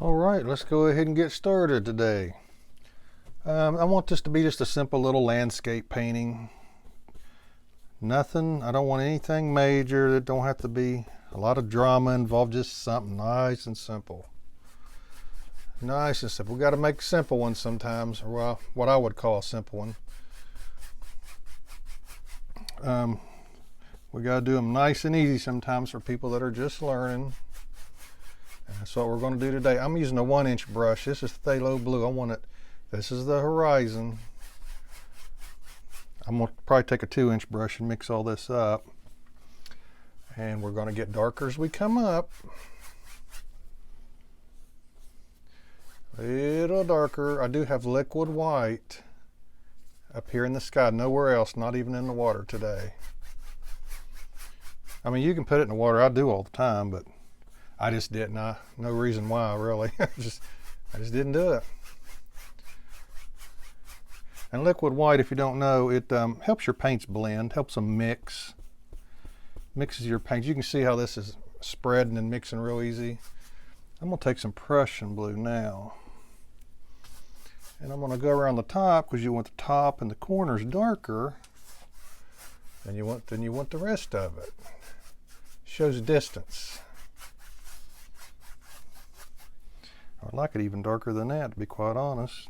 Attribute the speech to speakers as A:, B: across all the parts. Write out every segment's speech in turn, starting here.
A: All right, let's go ahead and get started today. I want this to be just a simple little landscape painting. I don't want anything major. That don't have to be a lot of drama involved, just something nice and simple. Nice and simple. We got to make simple ones sometimes, or well, what I would call a simple one. We got to do them nice and easy sometimes for people that are just learning. And that's what we're going to do today. I'm using a 1-inch brush. This is Phthalo blue. This is the horizon. I'm going to probably take a 2-inch brush and mix all this up. And we're going to get darker as we come up. A little darker. I do have liquid white up here in the sky. Nowhere else, not even in the water today. I mean, you can put it in the water. I do all the time, but I just didn't. No reason why, really. I just didn't do it. And liquid white, if you don't know, it helps your paints blend, helps them mix. Mixes your paints. You can see how this is spreading and mixing real easy. I'm going to take some Prussian blue now. And I'm going to go around the top because you want the top and the corners darker than you want the rest of it. Shows distance. I'd like it even darker than that, to be quite honest.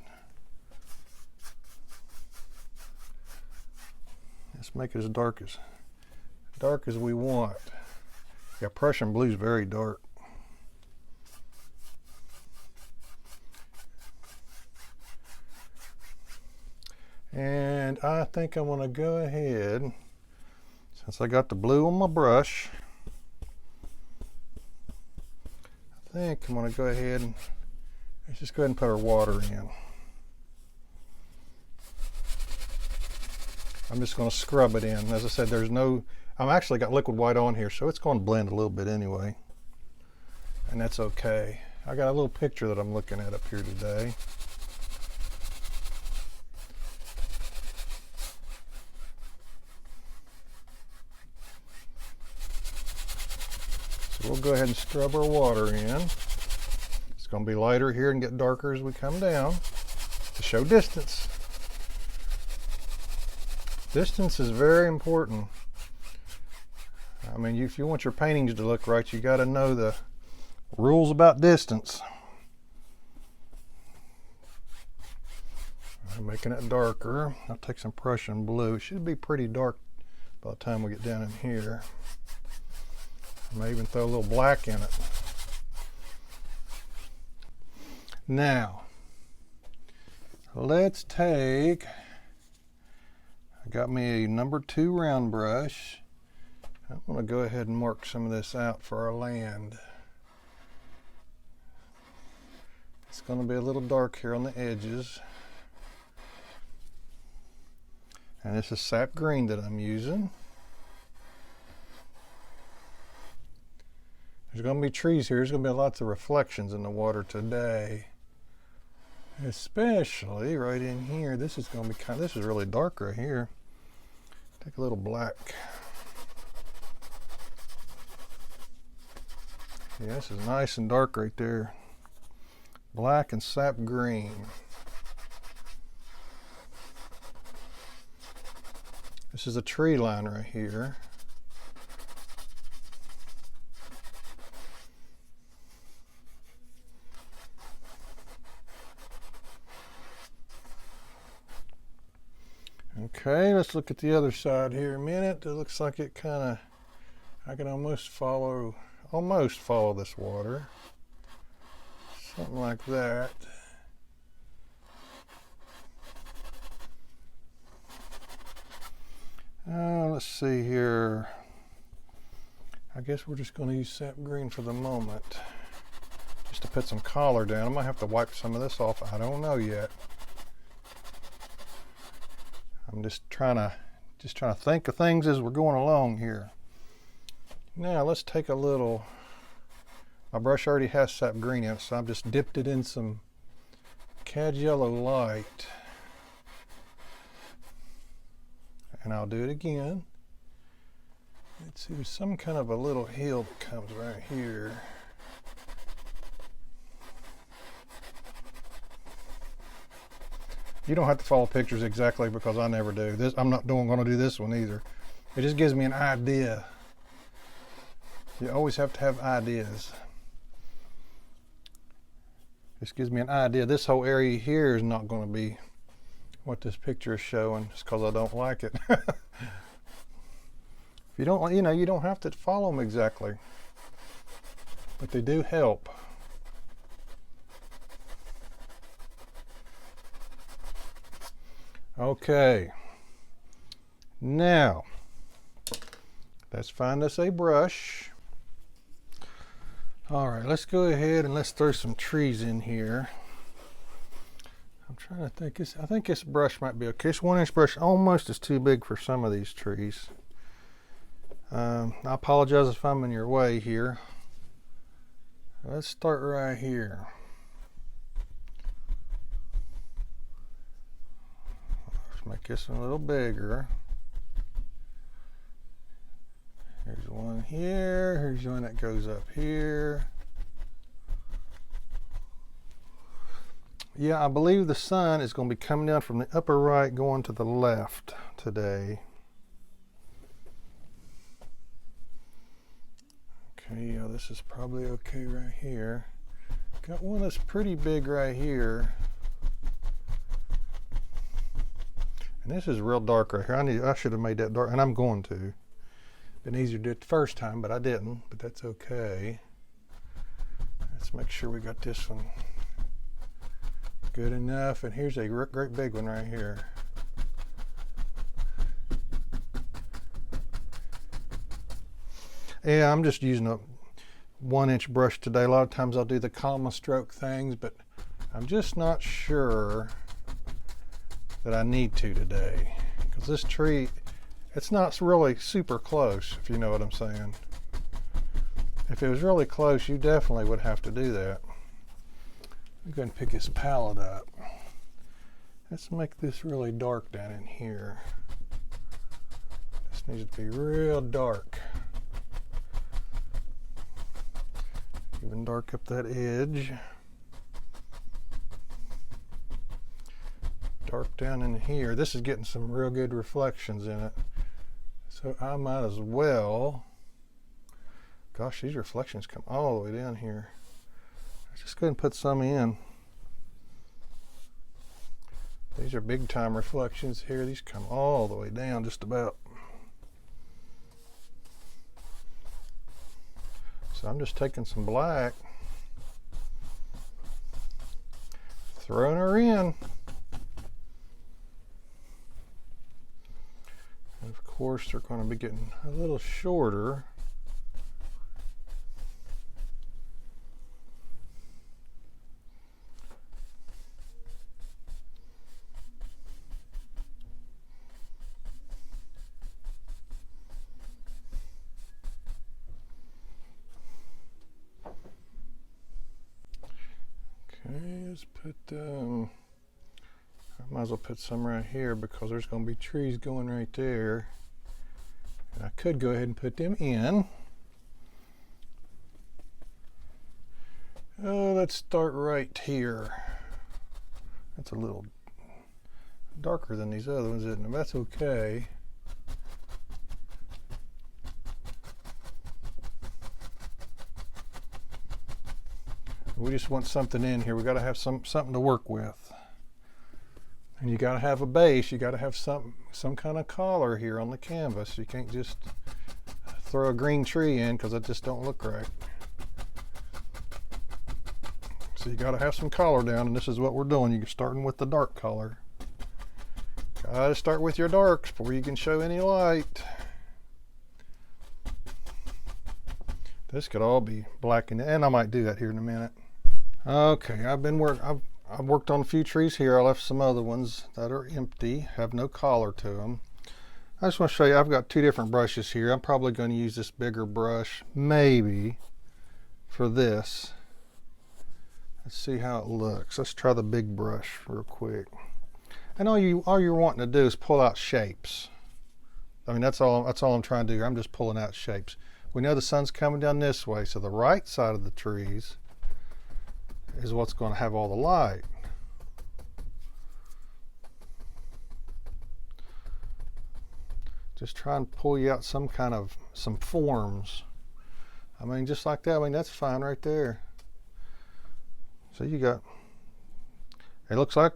A: Let's make it as dark as we want. Yeah, Prussian blue is very dark. And I think I'm going to go ahead, since I got the blue on my brush, I think I'm going to go ahead and let's just go ahead and put our water in. I'm just going to scrub it in. As I said, I'm actually got liquid white on here, so it's going to blend a little bit anyway. And that's okay. I got a little picture that I'm looking at up here today. So we'll go ahead and scrub our water in. It's going to be lighter here and get darker as we come down to show distance. Distance is very important. I mean, if you want your paintings to look right, you got to know the rules about distance. I'm making it darker. I'll take some Prussian blue. It should be pretty dark by the time we get down in here. I may even throw a little black in it. Now, let's take, I got me a number 2 round brush. I'm going to go ahead and mark some of this out for our land. It's going to be a little dark here on the edges. And this is sap green that I'm using. There's going to be trees here. There's going to be lots of reflections in the water today. Especially right in here. This is going to be this is really dark right here. Take a little black. Yeah, this is nice and dark right there. Black and sap green. This is a tree line right here. Okay, let's look at the other side here a minute. It looks like it kind of, I can almost follow this water. Something like that. Let's see here. I guess we're just going to use sap green for the moment. Just to put some color down. I might have to wipe some of this off. I don't know yet. I'm just trying to think of things as we're going along here. Now let's take a little, my brush already has sap green in it, so I've just dipped it in some cad yellow light. And I'll do it again. Let's see, there's some kind of a little hill that comes right here. You don't have to follow pictures exactly because I never do. This I'm not going to do this one either. It just gives me an idea. You always have to have ideas. This gives me an idea. This whole area here is not going to be what this picture is showing just because I don't like it. If you don't, you don't have to follow them exactly, but they do help. Okay, now let's find us a brush. All right, let's go ahead and let's throw some trees in here. I'm trying to think. I think this brush might be okay. This 1-inch brush almost is too big for some of these trees. I apologize if I'm in your way here. Let's start right here. Let's make this one a little bigger. Here's one here. Here's one that goes up here. Yeah, I believe the sun is going to be coming down from the upper right going to the left today. Okay, yeah, this is probably okay right here. Got one that's pretty big right here. And this is real dark right here. I should have made that dark, and I'm going to. Been easier to do it the first time, but I didn't, but that's okay. Let's make sure we got this one good enough. And here's a great big one right here. Yeah, I'm just using a 1-inch brush today. A lot of times I'll do the comma stroke things, but I'm just not sure that I need to today, because this tree, it's not really super close, if you know what I'm saying. If it was really close, you definitely would have to do that. I'm going to pick this palette up. Let's make this really dark down in here. This needs to be real dark. Even dark up that edge. Dark down in here. This is getting some real good reflections in it. So I might as well, gosh, these reflections come all the way down here. Let's just go ahead and put some in. These are big time reflections here. These come all the way down just about. So I'm just taking some black, throwing her in. And of course, they're going to be getting a little shorter. Okay, let's put, I might as well put some right here because there's going to be trees going right there. And I could go ahead and put them in. Let's start right here. That's a little darker than these other ones, isn't it? That's okay. We just want something in here. We got to have something to work with. And you got to have a base. You got to have some kind of color here on the canvas. You can't just throw a green tree in because it just don't look right. So you got to have some color down, and this is what we're doing. You're starting with the dark color. Got to start with your darks before you can show any light. This could all be black, and I might do that here in a minute. Okay, I've worked on a few trees here. I left some other ones that are empty, have no collar to them. I just want to show you, I've got two different brushes here. I'm probably going to use this bigger brush, maybe, for this. Let's see how it looks. Let's try the big brush real quick. And all you're wanting to do is pull out shapes. I mean, that's all I'm trying to do. I'm just pulling out shapes. We know the sun's coming down this way, so the right side of the trees is what's going to have all the light. Just try and pull you out some forms. I mean, just like that. I mean, that's fine right there. So you got, it looks like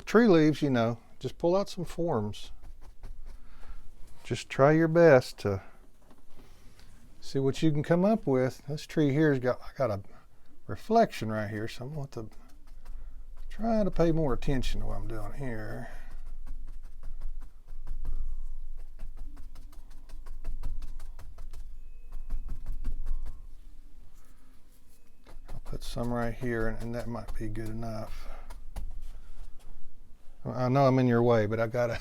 A: tree leaves, you know. Just pull out some forms. Just try your best to see what you can come up with. This tree here's got, I got a reflection right here, so I'm going to try to pay more attention to what I'm doing here. I'll put some right here, and that might be good enough. I know I'm in your way, but I gotta.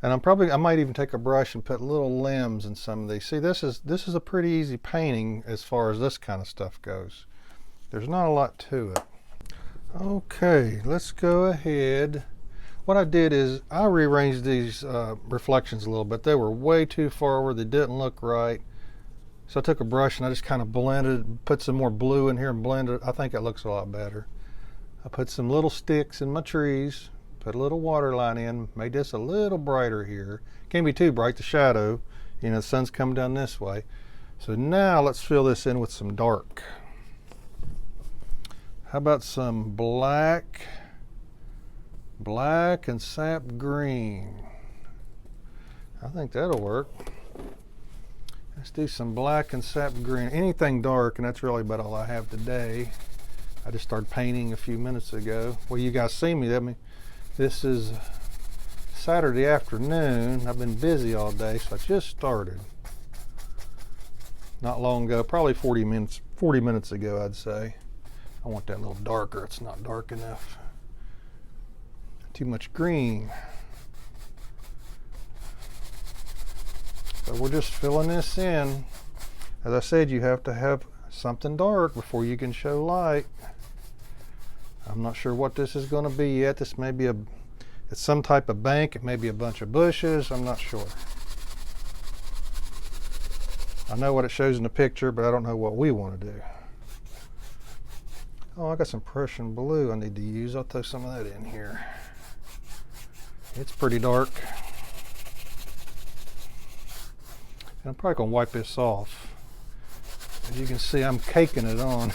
A: And I might even take a brush and put little limbs in some of these. See, this is a pretty easy painting as far as this kind of stuff goes. There's not a lot to it. Okay, let's go ahead. What I did is I rearranged these reflections a little bit. They were way too forward. They didn't look right. So I took a brush and I just kind of blended, put some more blue in here and blended it. I think it looks a lot better. I put some little sticks in my trees, put a little water line in, made this a little brighter here. Can't be too bright, the shadow. You know, the sun's coming down this way. So now let's fill this in with some dark. How about some black and sap green? I think that'll work. Let's do some black and sap green. Anything dark, and that's really about all I have today. I just started painting a few minutes ago. Well, you guys see me. I mean, this is Saturday afternoon. I've been busy all day, so I just started. Not long ago, probably 40 minutes ago, I'd say. I want that a little darker. It's not dark enough. Too much green. So we're just filling this in. As I said, you have to have something dark before you can show light. I'm not sure what this is going to be yet. This may be it's some type of bank. It may be a bunch of bushes. I'm not sure. I know what it shows in the picture, but I don't know what we want to do. Oh, I got some Prussian blue I need to use. I'll throw some of that in here. It's pretty dark. And I'm probably going to wipe this off. As you can see, I'm caking it on.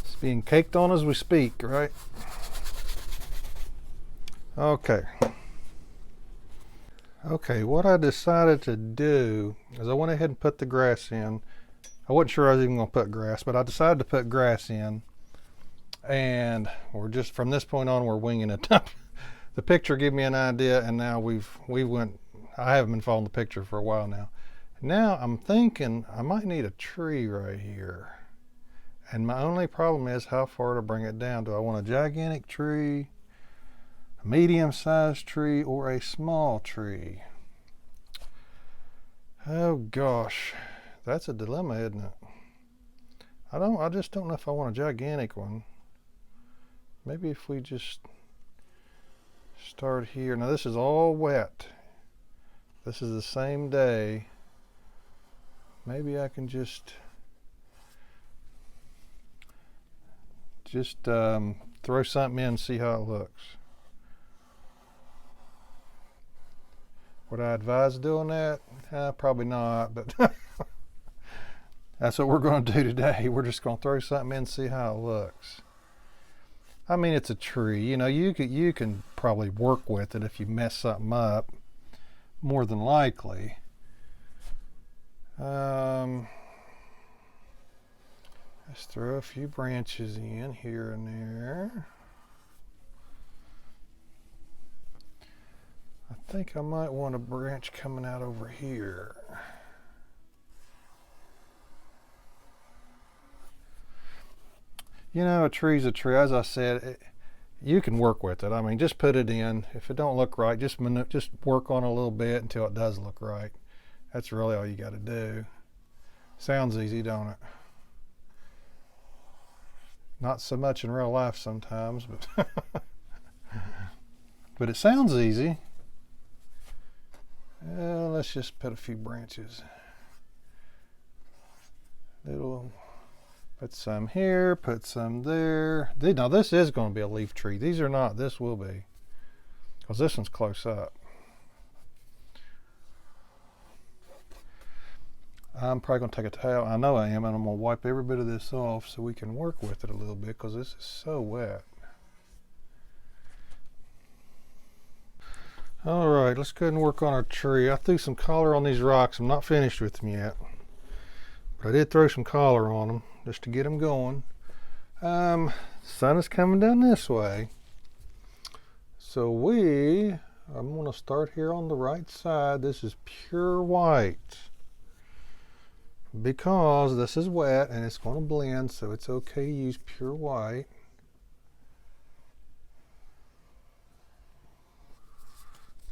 A: It's being caked on as we speak, right? Okay. Okay, what I decided to do is I went ahead and put the grass in. I wasn't sure I was even going to put grass, but I decided to put grass in. And we're just, from this point on, we're winging it. The picture gave me an idea, and now I haven't been following the picture for a while now. Now I'm thinking I might need a tree right here. And my only problem is how far to bring it down. Do I want a gigantic tree, a medium-sized tree, or a small tree? Oh gosh, that's a dilemma, isn't it? I just don't know if I want a gigantic one. Maybe if we just start here. Now this is all wet. This is the same day. Maybe I can just throw something in and see how it looks. Would I advise doing that? Probably not, but that's what we're going to do today. We're just going to throw something in and see how it looks. I mean, it's a tree. You know, you can probably work with it if you mess something up, more than likely. Let's throw a few branches in here and there. I think I might want a branch coming out over here. You know, a tree's a tree. As I said, you can work with it. I mean, just put it in. If it don't look right, just work on it a little bit until it does look right. That's really all you got to do. Sounds easy, don't it? Not so much in real life sometimes, but but it sounds easy. Let's just put a few branches. Put some here, put some there. Now this is going to be a leaf tree. These are not. This will be. because this one's close up. I'm probably going to take a towel. I know I am, and I'm going to wipe every bit of this off so we can work with it a little bit, because this is so wet. All right, let's go ahead and work on our tree. I threw some color on these rocks. I'm not finished with them yet, but I did throw some color on them just to get them going. The sun is coming down this way, so I'm going to start here on the right side. This is pure white, because this is wet and it's going to blend, so it's okay to use pure white.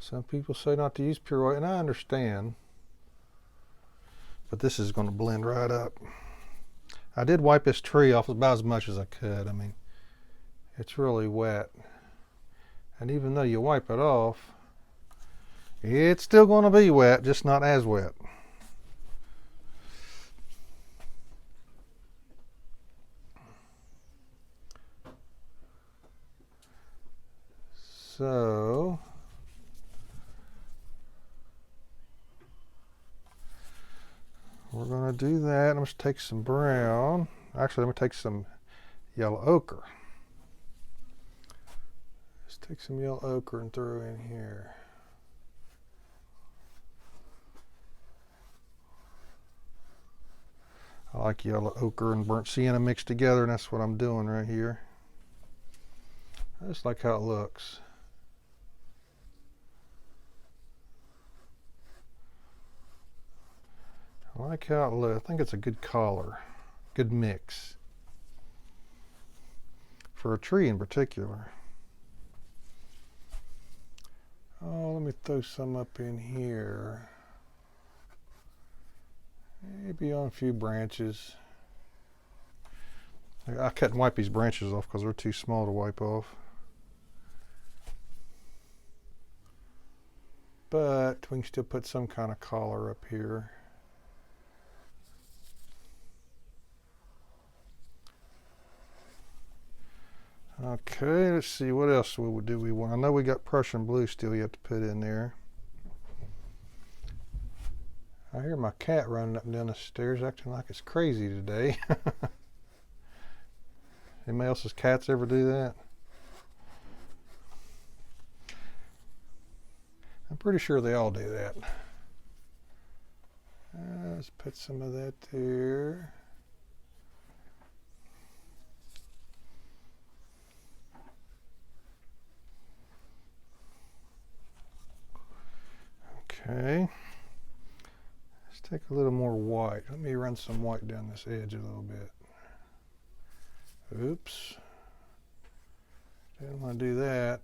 A: Some people say not to use pure white, and I understand, but this is going to blend right up. I did wipe this tree off about as much as I could. I mean, it's really wet, and even though you wipe it off, it's still going to be wet, just not as wet. So we're going to do that. I'm going to take some brown. Actually, I'm going to take some yellow ochre. Let's take some yellow ochre and throw in here. I like yellow ochre and burnt sienna mixed together, and that's what I'm doing right here. I just like how it looks. I like how it looks. I think it's a good color, good mix for a tree in particular. Oh, let me throw some up in here. Maybe on a few branches. I cut and wipe these branches off because they're too small to wipe off. But we can still put some kind of collar up here. Okay, let's see, what else do we want? I know we got Prussian blue still yet to put in there. I hear my cat running up and down the stairs acting like it's crazy today. Anybody else's cats ever do that? I'm pretty sure they all do that. Let's put some of that there. Okay, let's take a little more white. Let me run some white down this edge a little bit. Oops, didn't want to do that.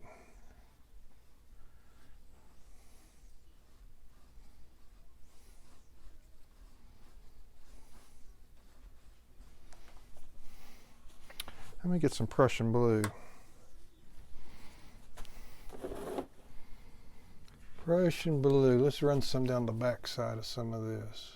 A: Let me get some Prussian blue. Prussian blue. Let's run some down the back side of some of this.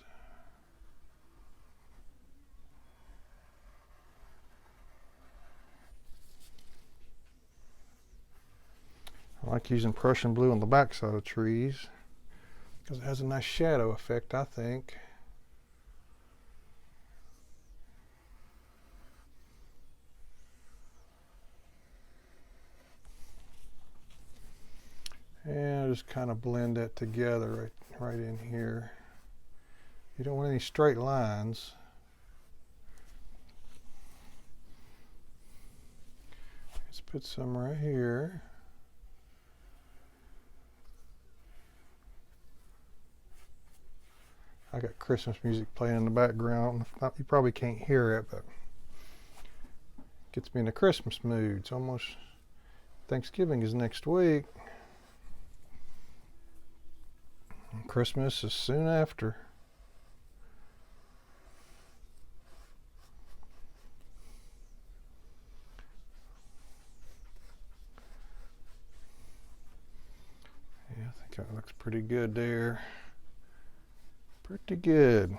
A: I like using Prussian blue on the back side of trees because it has a nice shadow effect, I think. And I'll just kind of blend that together right in here. You don't want any straight lines. Let's put some right here. I got Christmas music playing in the background. You probably can't hear it, but it gets me in the Christmas mood. It's almost, Thanksgiving is next week. Christmas is soon after. Yeah, I think that looks pretty good there. Pretty good.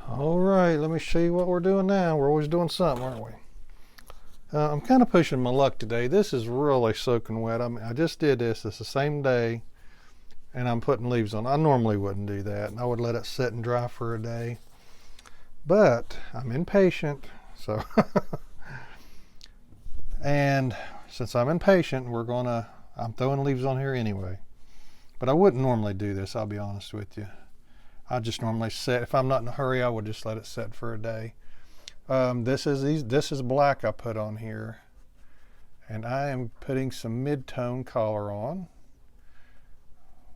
A: All right, let me show you what we're doing now. We're always doing something, aren't we? I'm kind of pushing my luck today. This is really soaking wet. I mean, I just did this. It's the same day, and I'm putting leaves on. I normally wouldn't do that. I would let it sit and dry for a day. But I'm impatient, so and since I'm impatient, I'm throwing leaves on here anyway. But I wouldn't normally do this, I'll be honest with you. I just normally set, if I'm not in a hurry, I would just let it set for a day. This is black I put on here, and I am putting some mid-tone color on,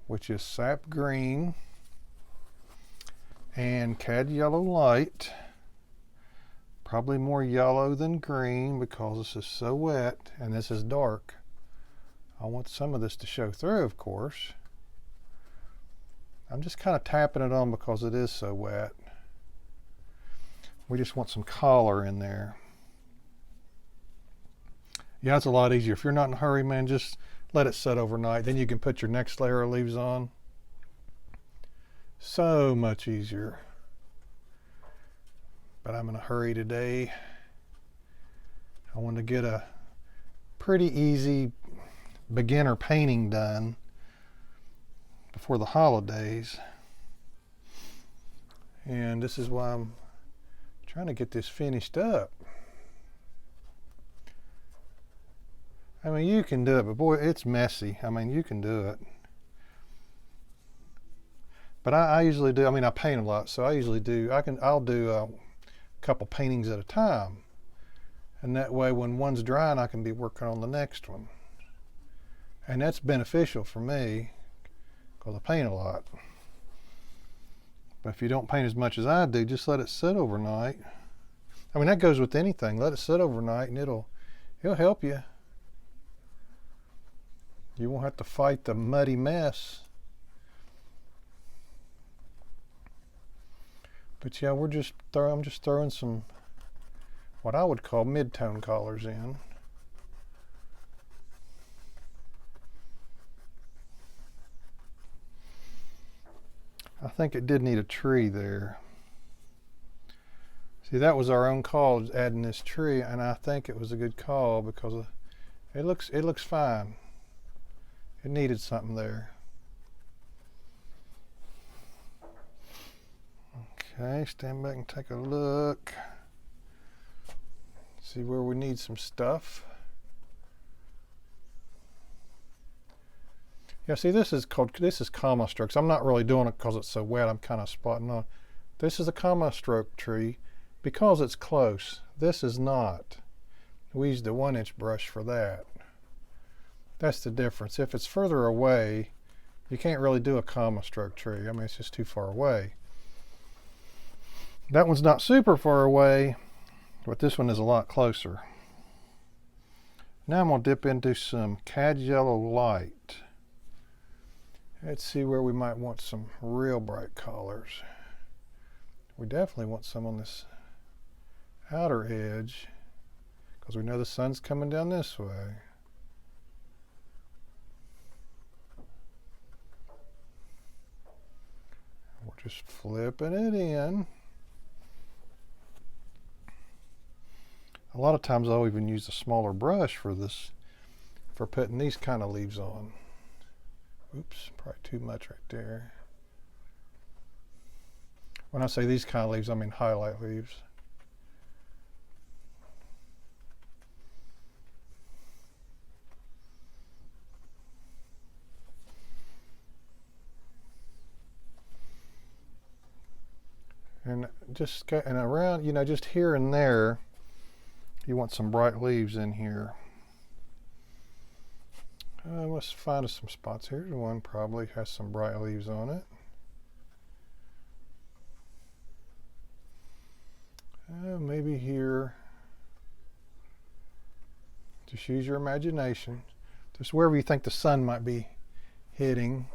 A: which is sap green and cad yellow light. Probably more yellow than green because this is so wet and this is dark. I want some of this to show through, of course. I'm just kind of tapping it on because it is so wet. We just want some color in there. Yeah, it's a lot easier. If you're not in a hurry, man, just let it set overnight. Then you can put your next layer of leaves on. So much easier. But I'm in a hurry today. I want to get a pretty easy beginner painting done before the holidays. And this is why I'm trying to get this finished up. I mean, you can do it, but boy, it's messy. I mean, you can do it. But I usually do, I mean, I paint a lot, so I usually do, I'll do a couple paintings at a time. And that way, when one's drying, I can be working on the next one. And that's beneficial for me, because I paint a lot. But if you don't paint as much as I do, just let it sit overnight. I mean, that goes with anything. Let it sit overnight and it'll help you. You won't have to fight the muddy mess. But yeah, I'm just throwing some what I would call mid-tone colors in. I think it did need a tree there. See, that was our own call, adding this tree, and I think it was a good call because it looks fine. It needed something there. Okay, stand back and take a look. See where we need some stuff. Yeah, see, this is comma strokes. I'm not really doing it because it's so wet. I'm kind of spotting on. This is a comma stroke tree because it's close. This is not. We used a 1-inch brush for that. That's the difference. If it's further away, you can't really do a comma stroke tree. I mean, it's just too far away. That one's not super far away, but this one is a lot closer. Now I'm going to dip into some cad yellow light. Let's see where we might want some real bright colors. We definitely want some on this outer edge because we know the sun's coming down this way. We're just flipping it in. A lot of times I'll even use a smaller brush for this, for putting these kind of leaves on. Oops, probably too much right there. When I say these kind of leaves, I mean highlight leaves. And just and around, you know, just here and there, you want some bright leaves in here. Let's find us some spots. Here's one probably has some bright leaves on it. Maybe here. Just use your imagination. Just wherever you think the sun might be hitting.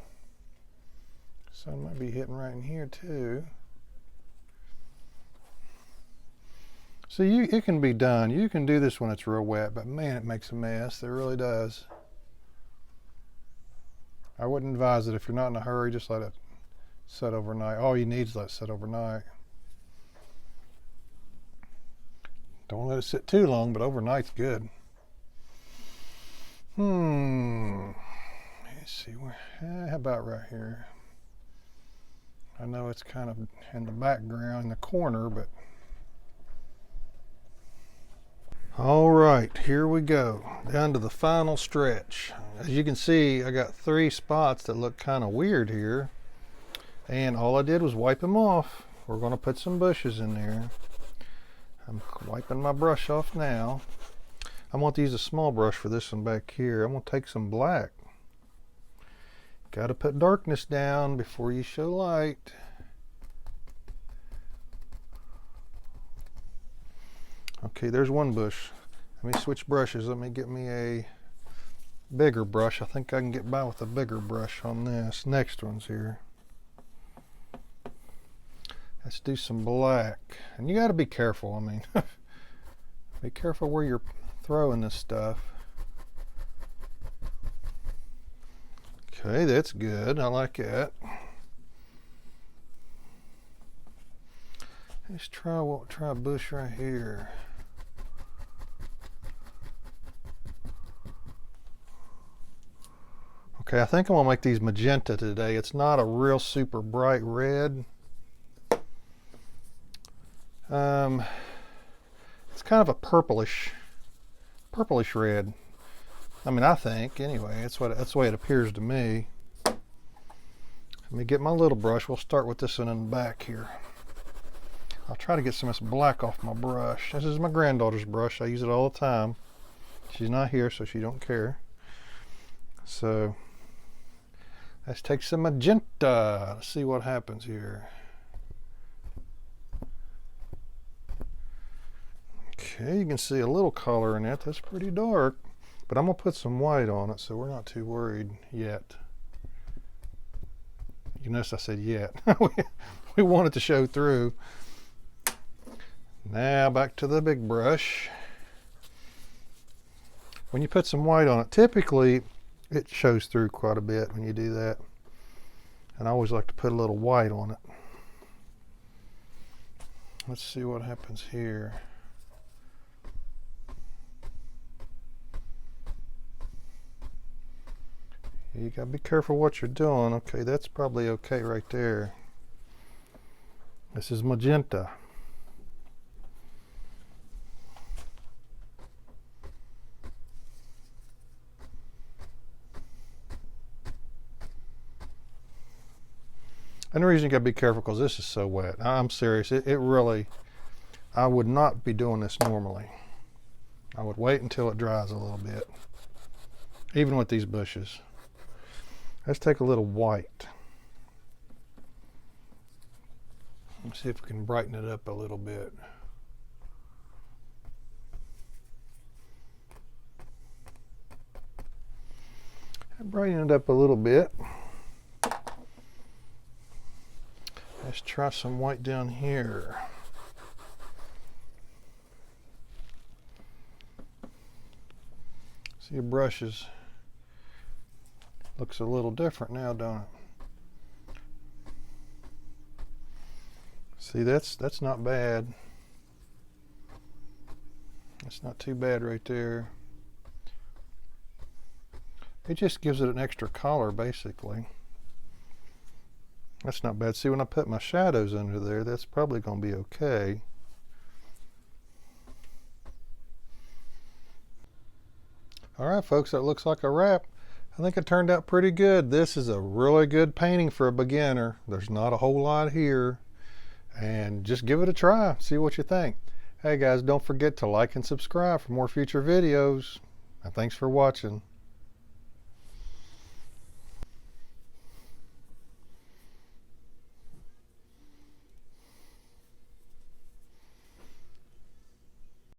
A: Sun might be hitting right in here too. So it can be done. You can do this when it's real wet, but man, it makes a mess. It really does. I wouldn't advise it if you're not in a hurry. Just let it set overnight. All you need is let it set overnight. Don't let it sit too long, but overnight's good. Let's see, how about right here? I know it's kind of in the background, in the corner, but. All right, here we go, down to the final stretch. As you can see, I got 3 spots that look kind of weird here, and all I did was wipe them off. We're going to put some bushes in there. I'm wiping my brush off now. I want to use a small brush for this one back here. I'm going to take some black. Got to put darkness down before you show light. Okay, there's one bush. Let me switch brushes. Let me get me a bigger brush. I think I can get by with a bigger brush on this. Next one's here. Let's do some black. And you got to be careful. I mean, be careful where you're throwing this stuff. Okay, that's good. I like that. Let's try a bush right here. Okay, I think I'm gonna make these magenta today. It's not a real super bright red. It's kind of a purplish red. I mean, I think anyway. That's the way it appears to me. Let me get my little brush. We'll start with this one in the back here. I'll try to get some of this black off my brush. This is my granddaughter's brush. I use it all the time. She's not here, so she don't care. So let's take some magenta. Let's see what happens here. Okay, you can see a little color in it. That's pretty dark. But I'm going to put some white on it, so we're not too worried yet. You notice I said yet. We want it to show through. Now back to the big brush. When you put some white on it, typically it shows through quite a bit when you do that. And I always like to put a little white on it. Let's see what happens here. You gotta be careful what you're doing. Okay, that's probably okay right there. This is magenta. And the reason you gotta be careful because this is so wet. I'm serious. It really, I would not be doing this normally. I would wait until it dries a little bit, even with these bushes. Let's take a little white. Let's see if we can brighten it up a little bit. Brighten it up a little bit. Let's try some white down here. See, your brushes looks a little different now, don't it? See, that's not bad. That's not too bad right there. It just gives it an extra color, basically. That's not bad. See, when I put my shadows under there, that's probably going to be okay. All right, folks, that looks like a wrap. I think it turned out pretty good. This is a really good painting for a beginner. There's not a whole lot here. And just give it a try. See what you think. Hey guys, don't forget to like and subscribe for more future videos. And thanks for watching.